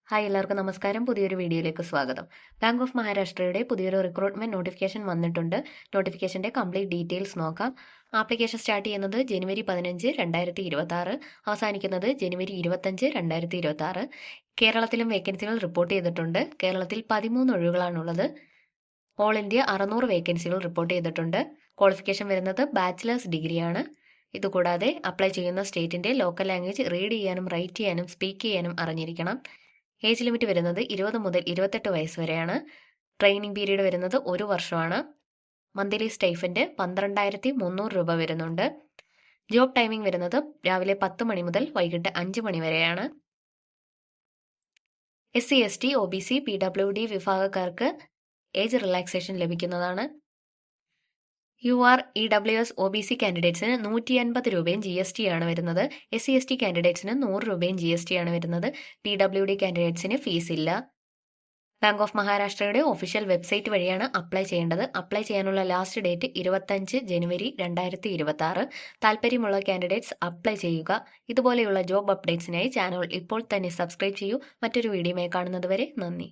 Hi എല്ലാവർക്കും നമസ്കാരം. പുതിയൊരു വീഡിയോയിലേക്ക് സ്വാഗതം. ബാങ്ക് ഓഫ് മഹാരാഷ്ട്രയുടെ പുതിയൊരു റിക്രൂട്ട്മെന്റ് നോട്ടിഫിക്കേഷൻ വന്നിട്ടുണ്ട്. നോട്ടിഫിക്കേഷന്റെ കംപ്ലീറ്റ് ഡീറ്റെയിൽസ് നോക്കാം. ആപ്ലിക്കേഷൻ സ്റ്റാർട്ട് ചെയ്യുന്നത് ജനുവരി 15, 2026, അവസാനിക്കുന്നത് ജനുവരി 25, 2026. കേരളത്തിലും വേക്കൻസികൾ റിപ്പോർട്ട് ചെയ്തിട്ടുണ്ട്. കേരളത്തിൽ 13 ഒഴിവുകളാണുള്ളത്. ഓൾ ഇന്ത്യ 600 വേക്കൻസികൾ റിപ്പോർട്ട് ചെയ്തിട്ടുണ്ട്. ക്വാളിഫിക്കേഷൻ വരുന്നത് ബാച്ചിലേഴ്സ് ഡിഗ്രിയാണ്. ഇതുകൂടാതെ അപ്ലൈ ചെയ്യുന്ന സ്റ്റേറ്റിന്റെ ലോക്കൽ ലാംഗ്വേജ് റീഡ് ചെയ്യാനും റൈറ്റ് ചെയ്യാനും സ്പീക്ക് ചെയ്യാനും അറിഞ്ഞിരിക്കണം. ഏജ് ലിമിറ്റ് വരുന്നത് 20 മുതൽ 28 വയസ്സ് വരെയാണ്. ട്രെയിനിങ് പീരീഡ് വരുന്നത് 1 വർഷമാണ്. മന്ത്ലി സ്റ്റൈഫൻഡ് 12,300 രൂപ വരുന്നുണ്ട്. ജോബ് ടൈമിംഗ് വരുന്നത് രാവിലെ 10 മണി മുതൽ വൈകിട്ട് 5 മണി വരെയാണ്. SC, ST, OBC, PWD വിഭാഗക്കാർക്ക് ഏജ് റിലാക്സേഷൻ ലഭിക്കുന്നതാണ്. UR, EWS, OBC കാൻഡിഡേറ്റ്സിന് 150 രൂപയും GST ആണ് വരുന്നത്. SC, ST കാൻഡിഡേറ്റ്സിന് 100 രൂപയും GST ആണ് വരുന്നത്. PWD കാൻഡിഡേറ്റ്സിന് ഫീസ് ഇല്ല. ബാങ്ക് ഓഫ് മഹാരാഷ്ട്രയുടെ ഒഫീഷ്യൽ വെബ്സൈറ്റ് വഴിയാണ് അപ്ലൈ ചെയ്യേണ്ടത്. അപ്ലൈ ചെയ്യാനുള്ള ലാസ്റ്റ് ഡേറ്റ് 25 ജനുവരി 2026. താല്പര്യമുള്ള കാൻഡിഡേറ്റ്സ് അപ്ലൈ ചെയ്യുക. ഇതുപോലെയുള്ള ജോബ് അപ്ഡേറ്റ്സിനായി ചാനൽ ഇപ്പോൾ തന്നെ സബ്സ്ക്രൈബ് ചെയ്യൂ. മറ്റൊരു വീഡിയോയുമായി കാണുന്നത് വരെ നന്ദി.